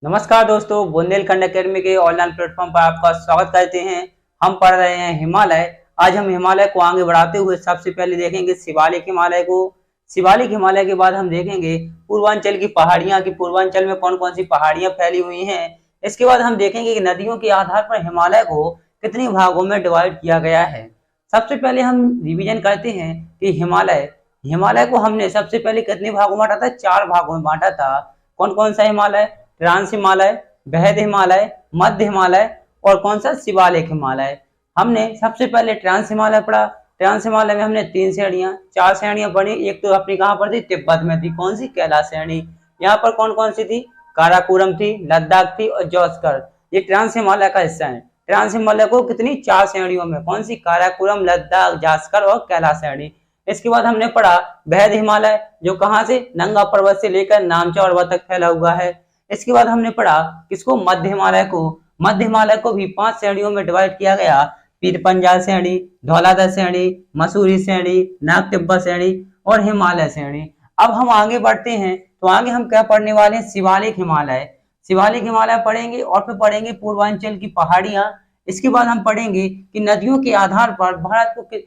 नमस्कार दोस्तों, बुंदेलखंड एकेडमी के ऑनलाइन प्लेटफॉर्म पर आपका स्वागत करते हैं। हम पढ़ रहे हैं हिमालय। आज हम हिमालय को आगे बढ़ाते हुए सबसे पहले देखेंगे शिवालिक हिमालय को। शिवालिक हिमालय के बाद हम देखेंगे पूर्वांचल की पहाड़ियां कि पूर्वांचल में कौन कौन सी पहाड़ियां फैली हुई हैं। इसके बाद हम देखेंगे कि नदियों के आधार पर हिमालय को कितने भागों में डिवाइड किया गया है। सबसे पहले हम रिविजन करते हैं कि हिमालय हिमालय को हमने सबसे पहले कितने भागों में बांटा था? 4 भागों में बांटा था। कौन कौन सा हिमालय? ट्रांस हिमालय, बृहद हिमालय, मध्य हिमालय और कौन सा? शिवालिक हिमालय। हमने सबसे पहले ट्रांस हिमालय पढ़ा। ट्रांस हिमालय में हमने 3 श्रेणियां 4 श्रेणियां पढ़ी। एक तो अपनी कहाँ पर थी? तिब्बत में थी। कौन सी? कैलाश श्रेणी। यहाँ पर कौन कौन सी थी? काराकोरम थी, लद्दाख थी और जौस्कर। ये ट्रांस हिमालय का हिस्सा है। ट्रांस हिमालय को कितनी? 4 श्रेणियों में। कौन सी? काराकोरम, लद्दाख, जास्कर और कैलाश श्रेणी। इसके बाद हमने पढ़ा बृहद हिमालय, जो कहाँ से? नंगा पर्वत से लेकर नामचा पर्वत तक फैला हुआ है। इसके बाद हमने पढ़ा किसको? मध्य हिमालय को। मध्य हिमालय को भी 5 श्रेणियों में डिवाइड किया गया। पीरपंजाल श्रेणी, धौलाधर श्रेणी, मसूरी श्रेणी, नाग तिब्बत श्रेणी और हिमालय श्रेणी। अब हम आगे बढ़ते हैं, तो आगे हम क्या पढ़ने वाले हैं? शिवालिक हिमालय। शिवालिक हिमालय पढ़ेंगे और फिर पढ़ेंगे पूर्वांचल की पहाड़ियां। इसके बाद हम पढ़ेंगे कि नदियों के आधार पर भारत के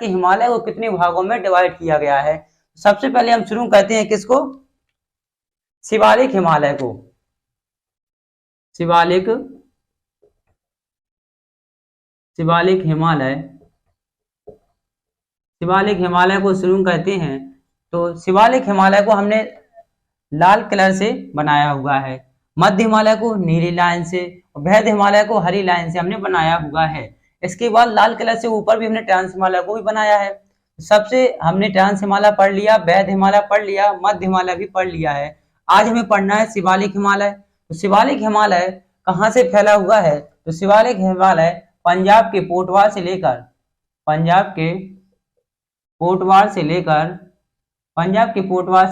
हिमालय को कितने भागों में डिवाइड किया गया है। सबसे पहले हम शुरू करते हैं किसको? शिवालिक हिमालय को। शिवालिक हिमालय शिवालिक हिमालय को शुरू करते हैं। तो शिवालिक हिमालय को हमने लाल कलर से बनाया हुआ है। मध्य हिमालय को नीली लाइन से और बृहद हिमालय को हरी लाइन से हमने बनाया हुआ है। इसके बाद लाल कलर से ऊपर भी हमने ट्रांस हिमालय को भी बनाया है। सबसे हमने ट्रांस हिमालय पढ़ लिया, बृहद हिमालय पढ़ लिया, मध्य हिमालय भी पढ़ लिया है। आज हमें पढ़ना है शिवालिक हिमालय। तो शिवालिक हिमालय कहाँ से फैला हुआ है? तो शिवालिक हिमालय पंजाब के पोटवार से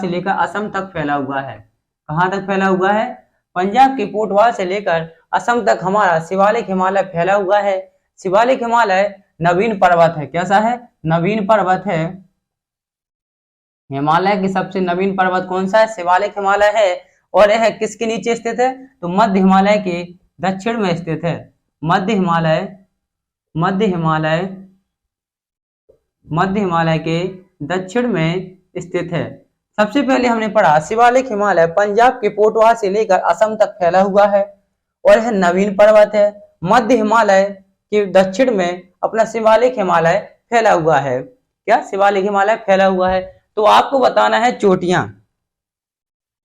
लेकर असम तक फैला हुआ है। कहाँ तक फैला हुआ है? पंजाब के पोटवार से लेकर असम तक हमारा शिवालिक हिमालय फैला हुआ है। शिवालिक हिमालय नवीन पर्वत है। कैसा है? नवीन पर्वत है। हिमालय की सबसे नवीन पर्वत कौन सा है? शिवालिक हिमालय है। और यह किसके नीचे स्थित है? तो मध्य हिमालय के दक्षिण में स्थित है। मध्य हिमालय के दक्षिण में स्थित है। सबसे पहले हमने पढ़ा शिवालिक हिमालय पंजाब के पोटवार से लेकर असम तक फैला हुआ है और यह नवीन पर्वत है। मध्य हिमालय के दक्षिण में अपना शिवालिक हिमालय फैला हुआ है। क्या? शिवालिक हिमालय फैला हुआ है। तो आपको बताना है चोटियां।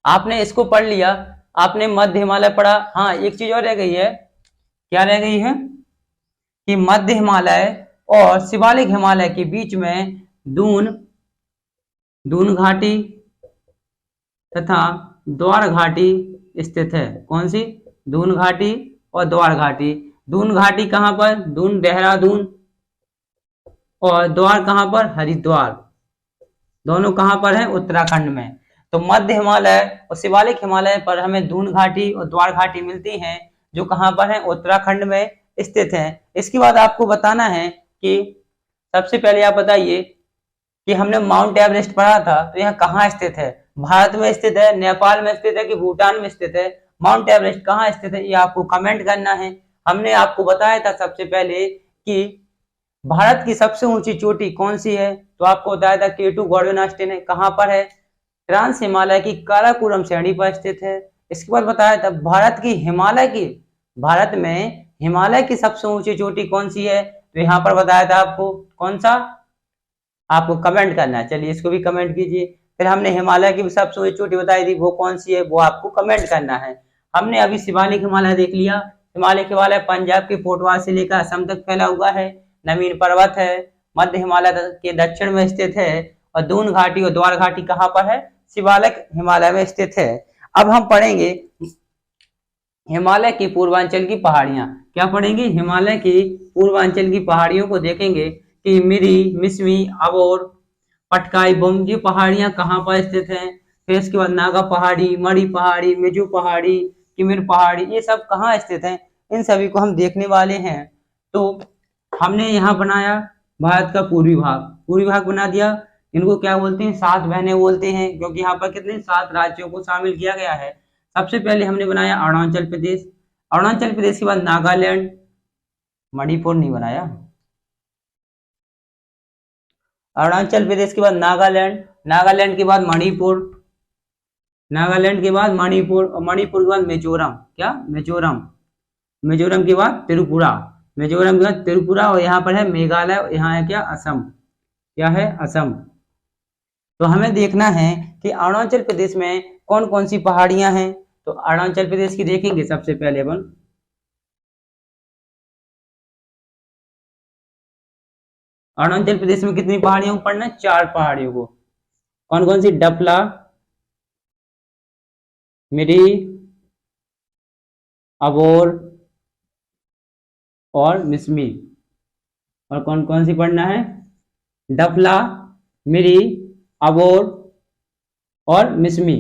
आपने इसको पढ़ लिया, आपने मध्य हिमालय पढ़ा। हाँ, एक चीज और रह गई है। क्या रह गई है? कि मध्य हिमालय और शिवालिक हिमालय के बीच में दून घाटी तथा द्वार घाटी स्थित है। कौन सी? दून घाटी और द्वार घाटी। दून घाटी कहाँ पर? दून देहरादून। और द्वार कहाँ पर? हरिद्वार। दोनों कहाँ पर है? उत्तराखंड में। तो मध्य हिमालय और शिवालिक हिमालय पर हमें दून घाटी और द्वार घाटी मिलती हैं, जो कहाँ पर है? उत्तराखंड में स्थित है। इसके बाद आपको बताना है कि सबसे पहले आप बताइए कि हमने माउंट एवरेस्ट पढ़ा था, तो यह कहाँ स्थित है? भारत में स्थित है, नेपाल में स्थित है कि भूटान में स्थित है? माउंट एवरेस्ट कहाँ स्थित है, ये आपको कमेंट करना है। हमने आपको बताया था सबसे पहले कि भारत की सबसे ऊंची चोटी कौन सी है, तो आपको बताया था K2 गॉर्डन ऑस्टिन है। कहाँ पर है? ट्रांस हिमालय की काराकोरम श्रेणी पर स्थित है। इसके बाद बताया था भारत में हिमालय की सबसे ऊंची चोटी कौन सी है, तो यहाँ पर बताया था आपको। कौन सा? आपको कमेंट करना है। चलिए, इसको भी कमेंट कीजिए। फिर हमने हिमालय की सबसे ऊंची चोटी बताई थी, वो कौन सी है, वो आपको कमेंट करना है। हमने अभी शिवालिक हिमालय देख लिया। शिवालिक हिमालय पंजाब के पोटवार से लेकर असम तक फैला हुआ है, नवीन पर्वत है, मध्य हिमालय के दक्षिण में स्थित है। और दून घाटी और द्वार घाटी कहाँ पर है? शिवालिक हिमालय में स्थित है। अब हम पढ़ेंगे हिमालय की पूर्वांचल की पहाड़ियां। क्या पढ़ेंगे? हिमालय की पूर्वांचल की पहाड़ियों को देखेंगे कि मिरी, मिसमी, अबोर, पटकाई, बुम, ये पहाड़ियां कहाँ पर स्थित हैं। फिर इसके बाद नागा पहाड़ी, मड़ी पहाड़ी, मिजू पहाड़ी, किमिर पहाड़ी, ये सब कहाँ स्थित हैं, इन सभी को हम देखने वाले हैं। तो हमने यहाँ बनाया भारत का पूर्वी भाग बना दिया। इनको क्या बोलते हैं? 7 बहनें बोलते हैं, क्योंकि यहाँ पर कितने 7 राज्यों को शामिल किया गया है। सबसे पहले हमने बनाया अरुणाचल प्रदेश, अरुणाचल प्रदेश के बाद नागालैंड, मणिपुर नहीं बनाया, अरुणाचल प्रदेश के बाद नागालैंड, नागालैंड के बाद मणिपुर, नागालैंड के बाद मणिपुर, और मणिपुर के बाद मिजोरम, क्या मिजोरम, मिजोरम के बाद त्रिपुरा, मिजोरम के बाद त्रिपुरा, और यहाँ पर है मेघालय, और यहाँ है क्या असम, क्या है असम। तो हमें देखना है कि अरुणाचल प्रदेश में कौन कौन सी पहाड़ियां हैं। तो अरुणाचल प्रदेश की देखेंगे सबसे पहले अपन, अरुणाचल प्रदेश में कितनी पहाड़ियों को पढ़ना है, 4 पहाड़ियों को। कौन कौन सी, डपला, मिरी, अबोर और मिसमी। और कौन कौन सी पढ़ना है, डपला, मिरी, अबोर और मिसमी।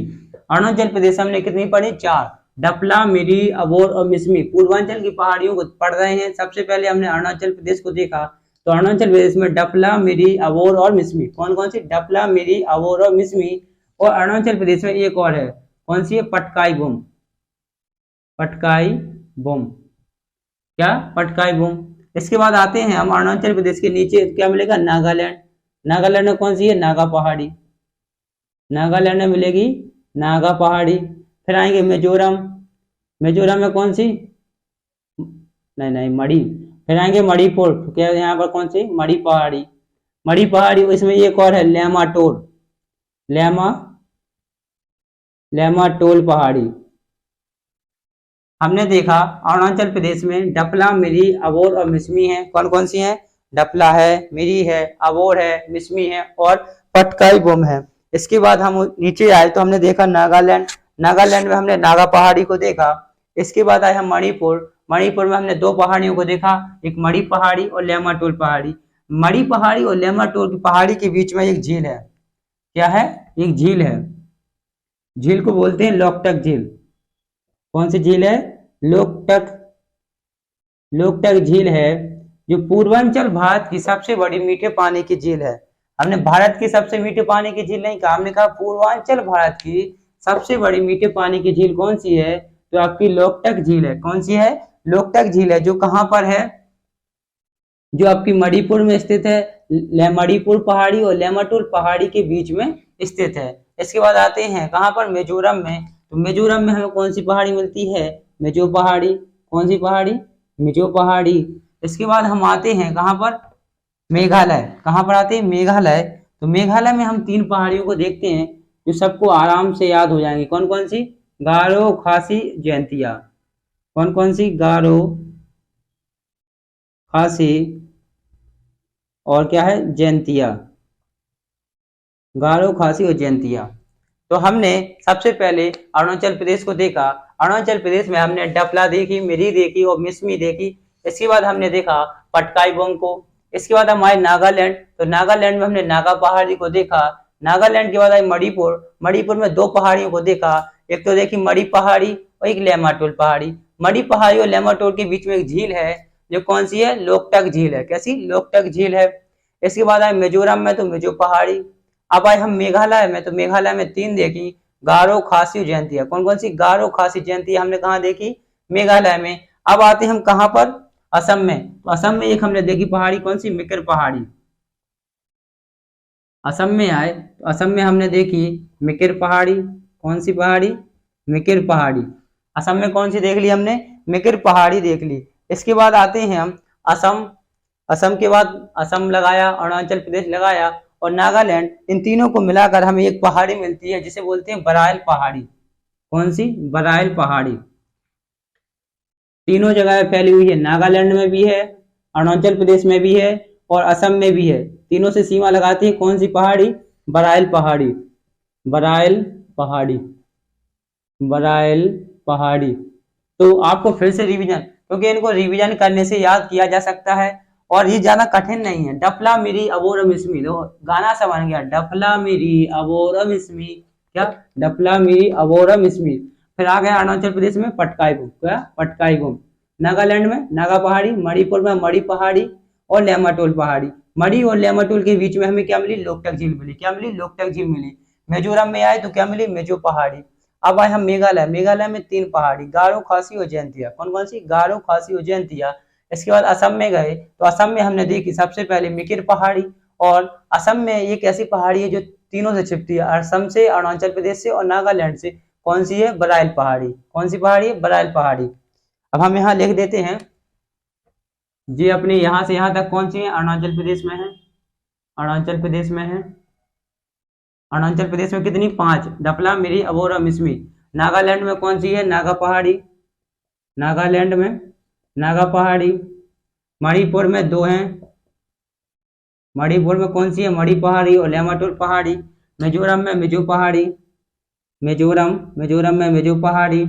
अरुणाचल प्रदेश हमने कितनी पढ़ी, 4, डपला, मिरी, अबोर और मिसमी। पूर्वांचल की पहाड़ियों को पढ़ रहे हैं। सबसे पहले हमने अरुणाचल प्रदेश को देखा, तो अरुणाचल प्रदेश में डपला, मिरी, अबोर और मिसमी। कौन कौन सी, डपला, मिरी, अबोर और मिसमी। और अरुणाचल प्रदेश में एक और है, कौन सी है, पटकाई बुम, पटकाई बुम, क्या, पटकाई बुम। इसके बाद आते हैं हम अरुणाचल प्रदेश के नीचे, क्या मिलेगा, नागालैंड, नागालैंड में कौन सी है, नागा पहाड़ी, नागालैंड में मिलेगी नागा पहाड़ी। फिर आएंगे मिजोरम, मिजोरम में कौन सी, नहीं मणि। फिर आएंगे मणिपुर, क्या यहाँ पर कौन सी, मणि पहाड़ी, मणि पहाड़ी। इसमें एक और है लेमाटोर, लेमाटोल पहाड़ी। हमने देखा अरुणाचल प्रदेश में डपला, मिरी, अबोर और मिसमी है। कौन कौन सी है, डपला है, मिरी है, अबोर है, मिसमी है और पटकाई बुम है। इसके बाद हम नीचे आए तो हमने देखा नागालैंड, नागालैंड में हमने नागा पहाड़ी को देखा। इसके बाद आए हम मणिपुर, मणिपुर में हमने 2 पहाड़ियों को देखा, एक मणि पहाड़ी और लेमाटोल पहाड़ी। मणि पहाड़ी और लेमाटोल की पहाड़ी के बीच में एक झील है, क्या है, एक झील है, झील को बोलते हैं लोकटक झील। कौन सी झील है, लोकटक, लोकटक झील है, जो पूर्वांचल भारत की सबसे बड़ी मीठे पानी की झील है। हमने भारत की सबसे मीठे पानी की झील नहीं कहा, हमने कहा पूर्वांचल भारत की सबसे बड़ी मीठे पानी की झील कौन सी है, तो आपकी लोकटक झील है। कौन सी है, लोकटक झील है, जो कहां पर है, जो आपकी मणिपुर में स्थित है। मणिपुर पहाड़ी और लेमाटोल पहाड़ी के बीच में स्थित है। इसके बाद आते हैं कहां पर, मिजोरम में। तो मिजोरम में हमें कौन सी पहाड़ी मिलती है, मिजो पहाड़ी। कौन सी पहाड़ी, मिजो पहाड़ी। इसके बाद हम आते हैं कहां पर, मेघालय। कहां पर आते हैं, मेघालय। तो मेघालय में हम 3 पहाड़ियों को देखते हैं जो सबको आराम से याद हो जाएंगी। कौन कौन सी, गारो, खासी, जयंतिया। कौन कौन सी, गारो, खासी और क्या है, जयंतिया, गारो, खासी और जयंतिया। तो हमने सबसे पहले अरुणाचल प्रदेश को देखा। अरुणाचल प्रदेश में हमने डपला देखी, मिरी देखी और मिसमी देखी। इसके बाद हमने देखा पटकाई बुम को। इसके बाद हम आए नागालैंड, तो नागालैंड में हमने नागा पहाड़ी को देखा। नागालैंड के बाद आए मणिपुर, मणिपुर में 2 पहाड़ियों को देखा, एक तो देखी मणि पहाड़ी और एक लेमाटोल पहाड़ी। मणि पहाड़ी और लेमाटोल के बीच में एक झील है, जो कौन सी है, लोकटक झील है। कैसी, लोकटक झील है। इसके बाद आए मिजोरम में, तो मिजो पहाड़ी। अब आए हम मेघालय में, तो मेघालय में 3 देखी, गारो, खासी, जयंतिया। कौन कौन सी, गारो, खासी, जयंतिया हमने कहा देखी, मेघालय में। अब आते हम कहां पर, असम में। तो असम में एक हमने देखी पहाड़ी, कौन सी, मिकिर पहाड़ी। असम में आए तो असम में हमने देखी मिकिर पहाड़ी। कौन सी पहाड़ी, मिकिर पहाड़ी। असम में कौन सी देख ली हमने, मिकिर पहाड़ी देख ली। इसके बाद आते हैं हम असम, असम के बाद असम लगाया, अरुणाचल प्रदेश लगाया और नागालैंड। इन तीनों को मिलाकर हमें एक पहाड़ी मिलती है जिसे बोलते हैं बराइल पहाड़ी। कौन सी, बराइल पहाड़ी। तीनों जगह फैली हुई है, नागालैंड में भी है, अरुणाचल प्रदेश में भी है और असम में भी है। तीनों से सीमा लगाती है कौन सी पहाड़ी, बराइल पहाड़ी, बराइल पहाड़ी, बराइल पहाड़ी। तो आपको फिर से रिवीजन, क्योंकि इनको रिवीजन करने से याद किया जा सकता है और ये ज्यादा कठिन नहीं है। डफला, मिरी, अबोर, मिसमी। दो गाना सा बन गया, डफला, मिरी, अबोर, मिसमी। क्या, डफला, मिरी, अबोर, मिसमी। फिर आ गया अरुणाचल प्रदेश में पटकाई बुम। क्या, पटकाई बुम। नागालैंड में नागा पहाड़ी, मणिपुर में मणि पहाड़ी और लेमाटोल पहाड़ी। मणि और लेमाटोल के बीच में हमें क्या मिली, लोकटक झील मिली। क्या मिली, लोकटक झील मिली। मिजोरम में आए तो क्या मिली, मिजो पहाड़ी। अब आए हम मेघालय। मेघालय में 3 पहाड़ी, गारो, खासी और जयंतिया। कौन कौन सी? गारो, खासी और जयंतिया। इसके बाद असम में गए तो असम में हमने देखी सबसे पहले मिकिर पहाड़ी। और असम में एक ऐसी पहाड़ी है जो तीनों से छिपती है, असम से, अरुणाचल प्रदेश से और नागालैंड से। कौन सी है? बराइल पहाड़ी। कौन सी पहाड़ी है? बराइल पहाड़ी। अब हम यहाँ लिख देते हैं, ये अपने यहाँ से यहाँ तक कौन सी है? अरुणाचल प्रदेश में है। अरुणाचल प्रदेश में है। अरुणाचल प्रदेश में कितनी? 5। डपला, मिरी, अबोर और मिसमी। नागालैंड में कौन सी है? नागा पहाड़ी। नागालैंड में नागा पहाड़ी। मणिपुर में 2 हैं। मणिपुर में कौन सी है? मणि पहाड़ी और लेमाटोल पहाड़ी। मिजोरम में मिजो पहाड़ी। मिजोरम में मिजो पहाड़ी।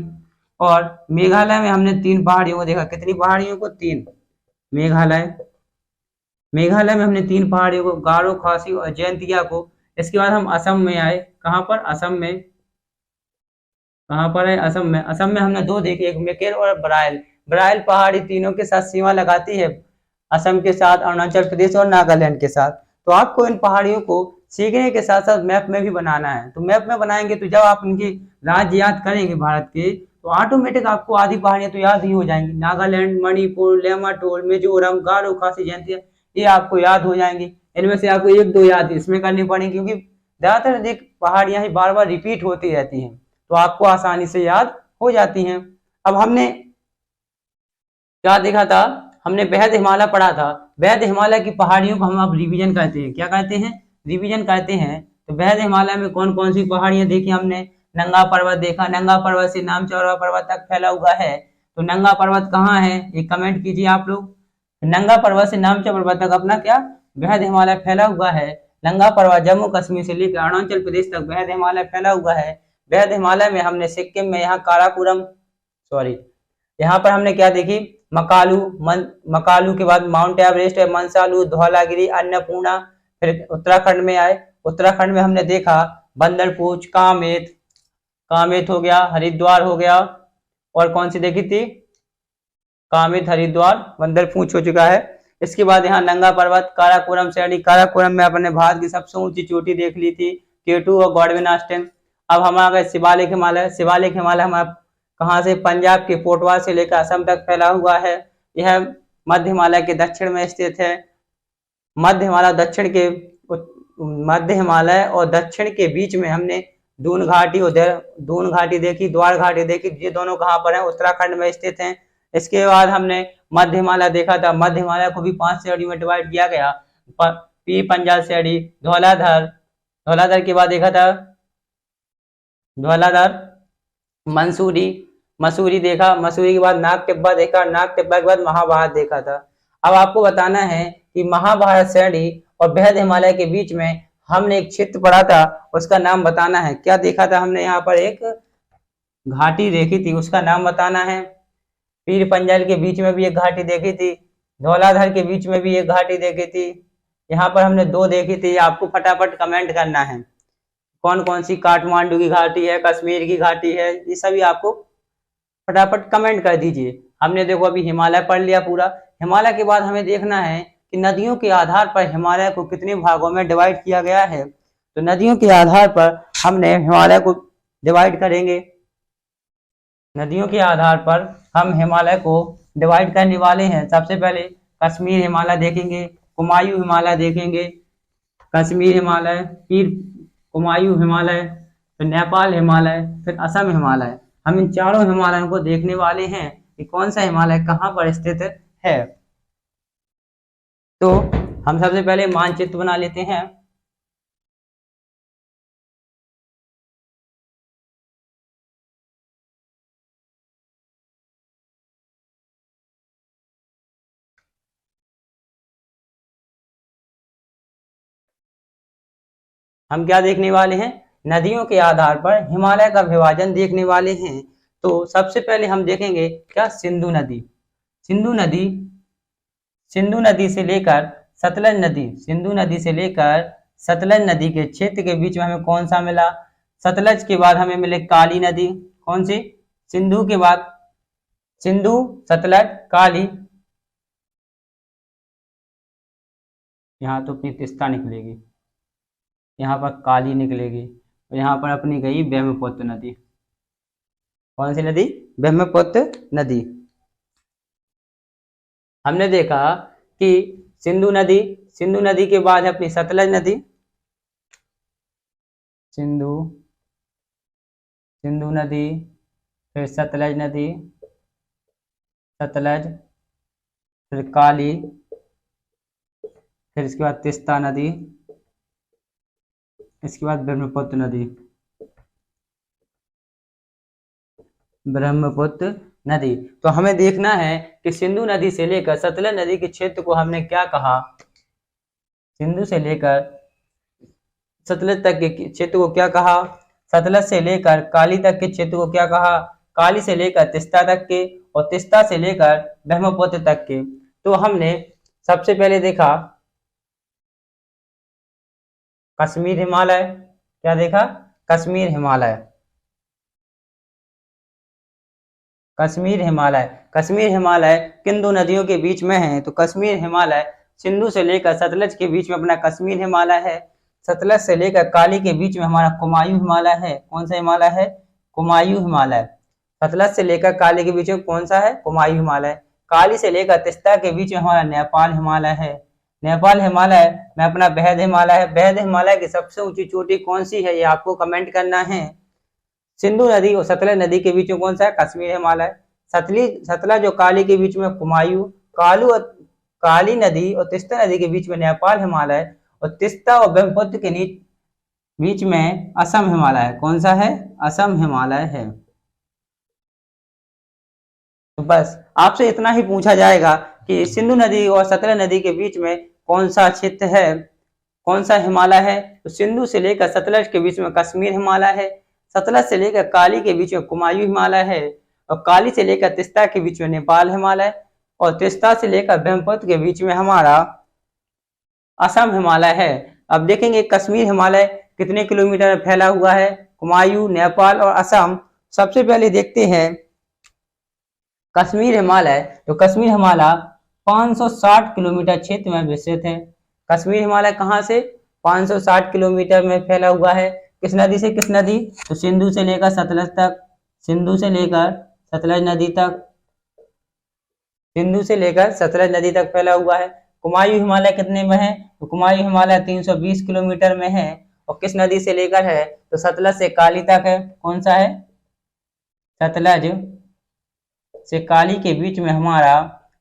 और मेघालय में हमने 3 पहाड़ियों को देखा। कितनी पहाड़ियों को? 3। मेघालय मेघालय में हमने 3 पहाड़ियों को, गारो, खासी और जयंतिया को। इसके बाद हम असम में आए। कहाँ पर? असम में। कहाँ पर है? असम में। असम में हमने 2 देखी, एक मेकेर और बराइल। बराइल पहाड़ी तीनों के साथ सीमा लगाती है, असम के साथ, अरुणाचल प्रदेश और नागालैंड के साथ। तो आपको इन पहाड़ियों को सीखने के साथ साथ मैप में भी बनाना है। तो मैप में बनाएंगे तो जब आप इनके राज्य याद करेंगे भारत के, तो ऑटोमेटिक आपको आधी पहाड़ियां तो याद ही हो जाएंगी। नागालैंड, मणिपुर, लेमाटोल, मिजोरम, गारो, खासी, जयंतिया, ये आपको याद हो जाएंगी। इनमें से आपको 1-2 याद इसमें करनी पड़ेगी, क्योंकि ज्यादातर अधिक पहाड़ियां ही बार बार रिपीट होती रहती हैं, तो आपको आसानी से याद हो जाती हैं। अब हमने क्या देखा था? हमने बेहद हिमालय पढ़ा था। बेहद हिमालय की पहाड़ियों को हम अब रिवीजन करते हैं। क्या कहते हैं? रिवीजन करते हैं। तो बेहद हिमालय में कौन कौन सी पहाड़ियां देखी हमने? नंगा पर्वत देखा। नंगा पर्वत से नामचौरा पर्वत तक फैला हुआ है। तो नंगा पर्वत कहाँ है? एक कमेंट कीजिए आप लोग। नंगा पर्वत से नामचौरा पर्वत तक अपना क्या बेहद हिमालय फैला हुआ है। नंगा पर्वत जम्मू कश्मीर से लेकर अरुणाचल प्रदेश तक बेहद हिमालय फैला हुआ है। बेहद हिमालय में हमने सिक्किम में यहाँ काराकोरम, सॉरी, यहाँ पर हमने क्या देखी? मकालू, मकालू के बाद माउंट एवरेस्ट है, मनसालू, धौलागिरी, अन्नपूर्णा। फिर उत्तराखंड में आए। उत्तराखंड में हमने देखा बंदरपूछ, कामेत, कामेत हो गया, हरिद्वार हो गया। और कौन सी देखी थी? कामेत, हरिद्वार, बंदरपूछ हो चुका है। इसके बाद यहाँ नंगा पर्वत, काराकोरम श्रेणी। काराकोरम में अपने भारत की सबसे ऊंची चोटी देख ली थी, केटू और गॉडविन आस्टेन। अब हम आ गए शिवालिक हिमालय। शिवालिक हिमालय हम कहाँ से? पंजाब के पोटवा से लेकर असम तक फैला हुआ है। यह मध्य हिमालय के दक्षिण में स्थित है। मध्य हिमालय दक्षिण के मध्य हिमालय और दक्षिण के बीच में हमने दून घाटी और दून घाटी देखी, द्वार घाटी देखी। ये दोनों कहाँ पर है? उत्तराखंड में स्थित हैं। इसके बाद हमने मध्य हिमालय देखा था। मध्य हिमालय को भी 5 श्रेणी में डिवाइड किया गया। पी पंजाब श्रेणी, धौलाधर, धौलाधर के बाद देखा था धौलाधर, मंसूरी, मसूरी देखा। मसूरी के बाद नाग टिब्बा देखा। नाग टिब्बा के बाद महाभारत देखा था। अब आपको बताना है कि महाभारत श्रेणी और बेहद हिमालय के बीच में हमने एक क्षेत्र पढ़ा था, उसका नाम बताना है। क्या देखा था हमने? यहाँ पर एक घाटी देखी थी, उसका नाम बताना है। पीर पंजल के बीच में भी एक घाटी देखी थी। धौलाधर के बीच में भी एक घाटी देखी थी। यहाँ पर हमने 2 देखी थी। आपको फटाफट कमेंट करना है कौन कौन सी। काठमांडू की घाटी है, कश्मीर की घाटी है, ये सभी आपको फटाफट कमेंट कर दीजिए। हमने देखो अभी हिमालय पढ़ लिया पूरा। हिमालय के बाद हमें देखना है कि नदियों के आधार पर हिमालय को कितने भागों में डिवाइड किया गया है। तो नदियों के आधार पर हमने हिमालय को डिवाइड करेंगे। नदियों के आधार पर हम हिमालय को डिवाइड करने वाले हैं। सबसे पहले कश्मीर हिमालय देखेंगे, कुमायूं हिमालय देखेंगे, कश्मीर हिमालय, फिर कुमायूं हिमालय, फिर नेपाल हिमालय, फिर असम हिमालय। हम इन चारों हिमालयों को देखने वाले हैं कि कौन सा हिमालय कहाँ पर स्थित है। तो हम सबसे पहले मानचित्र बना लेते हैं। हम क्या देखने वाले हैं? नदियों के आधार पर हिमालय का विभाजन देखने वाले हैं। तो सबसे पहले हम देखेंगे क्या? सिंधु नदी। सिंधु नदी, सिंधु नदी से लेकर सतलज नदी, सिंधु नदी से लेकर सतलज नदी के क्षेत्र के बीच में हमें कौन सा मिला? सतलज के बाद हमें मिले काली नदी। कौन सी? सिंधु के बाद सिंधु, सतलज, काली। यहाँ तो अपनी तिस्ता निकलेगी, यहाँ पर काली निकलेगी, और यहाँ पर अपनी गई ब्रह्मपुत्र नदी। कौन सी नदी? ब्रह्मपुत्र नदी। हमने देखा कि सिंधु नदी के बाद है अपनी सतलज नदी, सिंधु नदी, फिर सतलज नदी, फिर काली, फिर इसके बाद तीस्ता नदी, इसके बाद ब्रह्मपुत्र नदी। तो हमें देखना है कि सिंधु नदी से लेकर सतलज नदी के क्षेत्र को हमने क्या कहा, सिंधु से लेकर सतलज तक के क्षेत्र को क्या कहा, सतलज से लेकर काली तक के क्षेत्र को क्या कहा, काली से लेकर तीस्ता तक के, और तीस्ता से लेकर ब्रह्मपुत्र तक के। तो हमने सबसे पहले देखा कश्मीर हिमालय, क्या देखा? कश्मीर हिमालय, कश्मीर हिमालय किन दो नदियों के बीच में है? तो कश्मीर हिमालय सिंधु से लेकर सतलज के बीच में अपना कश्मीर हिमालय है। सतलज से लेकर काली के बीच में हमारा कुमायूं हिमालय है। कौन सा हिमालय है? कुमायूं हिमालय। सतलज से लेकर काली के बीच में कौन सा है? कुमायूं हिमालय। काली से लेकर तीस्ता के बीच में हमारा नेपाल हिमालय है। नेपाल हिमालय में अपना बेहद हिमालय है। बेहद हिमालय की सबसे ऊंची चोटी कौन सी है, ये आपको कमेंट करना है। सिंधु नदी और सतलज नदी के बीच में कौन सा है? कश्मीर हिमालय। सतलज और काली के बीच में कुमायूं, काली नदी और तीस्ता नदी के बीच में नेपाल हिमालय, और तीस्ता और ब्रह्मपुत्र के बीच में असम हिमालय है। कौन सा है? असम हिमालय है। तो बस आपसे इतना ही पूछा जाएगा कि सिंधु नदी और सतलज नदी के बीच में कौन सा क्षेत्र है, कौन सा हिमालय है? तो सिंधु से लेकर सतलज के बीच में कश्मीर हिमालय है। सतलज से लेकर काली के बीच में कुमायूं हिमालय है, और काली से लेकर तीस्ता के बीच में नेपाल हिमालय, और तीस्ता से लेकर ब्रह्मपुत्र के बीच में हमारा असम हिमालय है। अब देखेंगे कश्मीर हिमालय कितने किलोमीटर में फैला हुआ है, कुमायूं, नेपाल और असम। सबसे पहले देखते हैं कश्मीर हिमालय। तो कश्मीर हिमालय 560 किलोमीटर क्षेत्र में विस्तृत है। कश्मीर हिमालय कहाँ से? 560 किलोमीटर में फैला हुआ है। किस नदी से किस नदी? तो सिंधु से लेकर सतलज तक, सिंधु से लेकर सतलज नदी तक, सिंधु से लेकर सतलज नदी तक फैला हुआ है। कुमायूं हिमालय कितने में है? तो कुमायूं हिमालय 320 किलोमीटर में है, और किस नदी से लेकर है? तो सतलज से काली तक है। कौन सा है? सतलज से काली के बीच में हमारा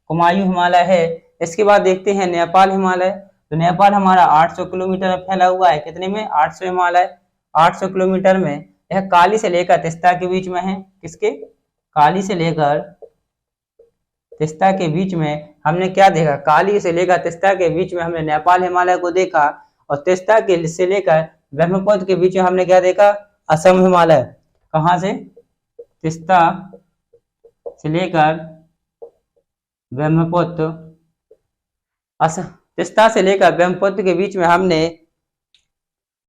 कुमायूं हिमालय है। इसके बाद देखते हैं नेपाल हिमालय। तो नेपाल हमारा 800 किलोमीटर में फैला हुआ है। कितने में? 800 हिमालय 800 किलोमीटर में। यह काली से लेकर तीस्ता के बीच में है। किसके? काली से लेकर तीस्ता के बीच में हमने क्या देखा? काली से लेकर तीस्ता के बीच में हमने नेपाल हिमालय को देखा, और तीस्ता के से लेकर ब्रह्मपुत्र के बीच में हमने क्या देखा? असम हिमालय। कहाँ से? तीस्ता से लेकर ब्रह्मपुत्र, तीस्ता से लेकर ब्रह्मपुत्र के बीच में हमने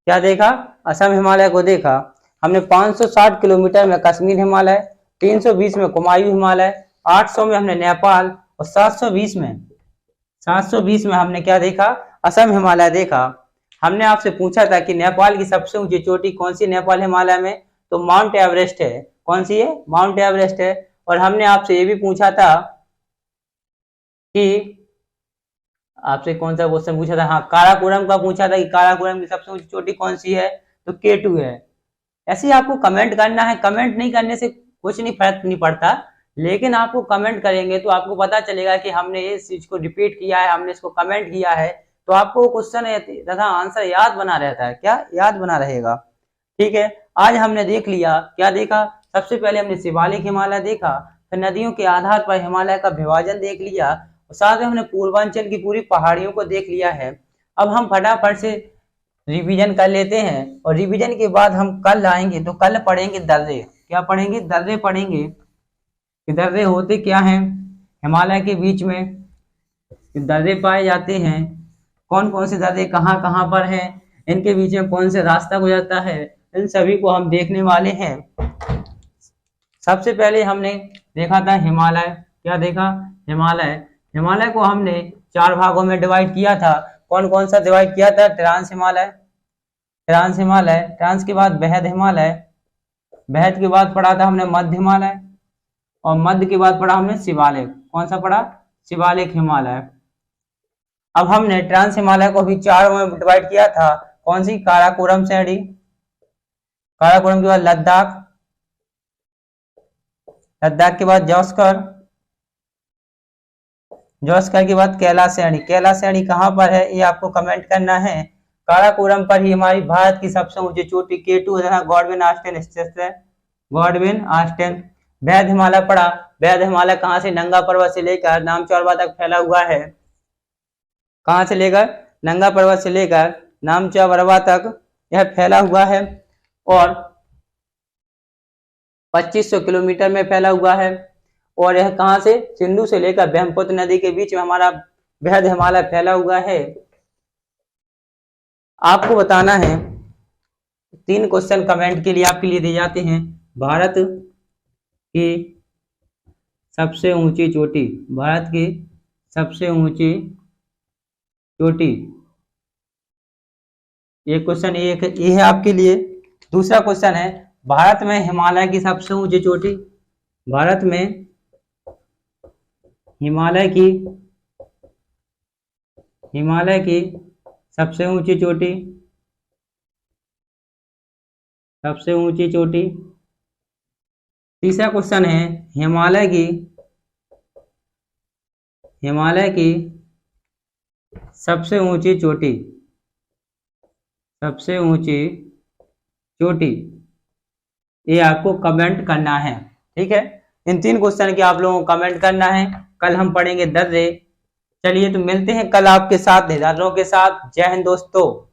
क्या देखा? असम हिमालय को देखा। हमने 560 किलोमीटर में कश्मीर हिमालय, 320 में कुमायूं हिमालय, 800 में हमने नेपाल, और 720 में हमने क्या देखा? असम हिमालय देखा। हमने आपसे पूछा था कि नेपाल की सबसे ऊंची चोटी कौन सी नेपाल हिमालय में? तो माउंट एवरेस्ट है। कौन सी है? माउंट एवरेस्ट है। और हमने आपसे ये भी पूछा था कि आपसे कौन सा क्वेश्चन पूछा था? हाँ, काराकोरम का पूछा था कि काराकोरम की सबसे ऊंची चोटी कौन सी है? तो K2 है। ऐसे ही आपको कमेंट करना है। कमेंट नहीं करने से कुछ नहीं, फर्क नहीं पड़ता, लेकिन आपको कमेंट करेंगे तो आपको पता चलेगा कि हमने इस चीज को रिपीट किया है, हमने इसको कमेंट किया है, तो आपको क्वेश्चन तथा आंसर याद बना रहता है। क्या याद बना रहेगा? ठीक है, आज हमने देख लिया। क्या देखा? सबसे पहले हमने शिवालिक हिमालय देखा, फिर नदियों के आधार पर हिमालय का विभाजन देख लिया, और साथ में हमने पूर्वांचल की पूरी पहाड़ियों को देख लिया है। अब हम फटाफट से रिवीजन कर लेते हैं, और रिवीजन के बाद हम कल आएंगे तो कल पढ़ेंगे दर्रे। क्या पढ़ेंगे? दर्रे पढ़ेंगे। दर्रे होते क्या हैं? हिमालय के बीच में दर्रे पाए जाते हैं। कौन कौन से दर्रे कहाँ कहाँ पर हैं, इनके बीच में कौन से रास्ता गुजरता है, इन सभी को हम देखने वाले हैं। सबसे पहले हमने देखा था हिमालय। क्या देखा? हिमालय को हमने 4 भागों में डिवाइड किया था। कौन कौन सा डिवाइड किया था? ट्रांस हिमालय, ट्रांस के बाद बेहद बेहद के बाद पढ़ा था हमने मध्य हिमालय, और मध्य के बाद पढ़ा हमने शिवालिक। कौन सा पढ़ा? शिवालिक हिमालय। अब हमने ट्रांस हिमालय को भी 4 में डिवाइड किया था। कौन सी? काराकोरम श्रेणी, काराकोरम के बाद लद्दाख, लद्दाख के बाद जौस्कर, जौस्कर के बाद कैलाश श्रेणी। कैलाश श्रेणी कहाँ पर है ये आपको कमेंट करना है। काराकोरम पर ही हमारी भारत की सबसे ऊंची चोटी K2 तथा गॉडविन आस्टेन स्थित है, गॉडविन आस्टेन। वैद्य हिमालय पढ़ा। वैद्य हिमालय कहाँ से? नंगा पर्वत से लेकर नामचौरवा तक फैला हुआ है। कहाँ से लेकर? नंगा पर्वत से लेकर नामचौरवा तक यह फैला हुआ है, और 2500 किलोमीटर में फैला हुआ है। और यह कहाँ से? सिंधु से लेकर ब्रह्मपुत्र नदी के बीच में हमारा वैद्य हिमालय फैला हुआ है। आपको बताना है, 3 क्वेश्चन कमेंट के लिए आपके लिए दिए जाते हैं। भारत की सबसे ऊंची चोटी, भारत की सबसे ऊंची चोटी, ये क्वेश्चन ये है आपके लिए। दूसरा क्वेश्चन है, भारत में हिमालय की सबसे ऊंची चोटी, भारत में हिमालय की सबसे ऊंची चोटी, सबसे ऊंची चोटी। तीसरा क्वेश्चन है, हिमालय की सबसे ऊंची चोटी, सबसे ऊंची चोटी, ये आपको कमेंट करना है। ठीक है, इन 3 क्वेश्चन के आप लोगों को कमेंट करना है। कल हम पढ़ेंगे दर्रे। चलिए तो मिलते हैं कल आपके साथ, निधानों के साथ। जय हिंद दोस्तों।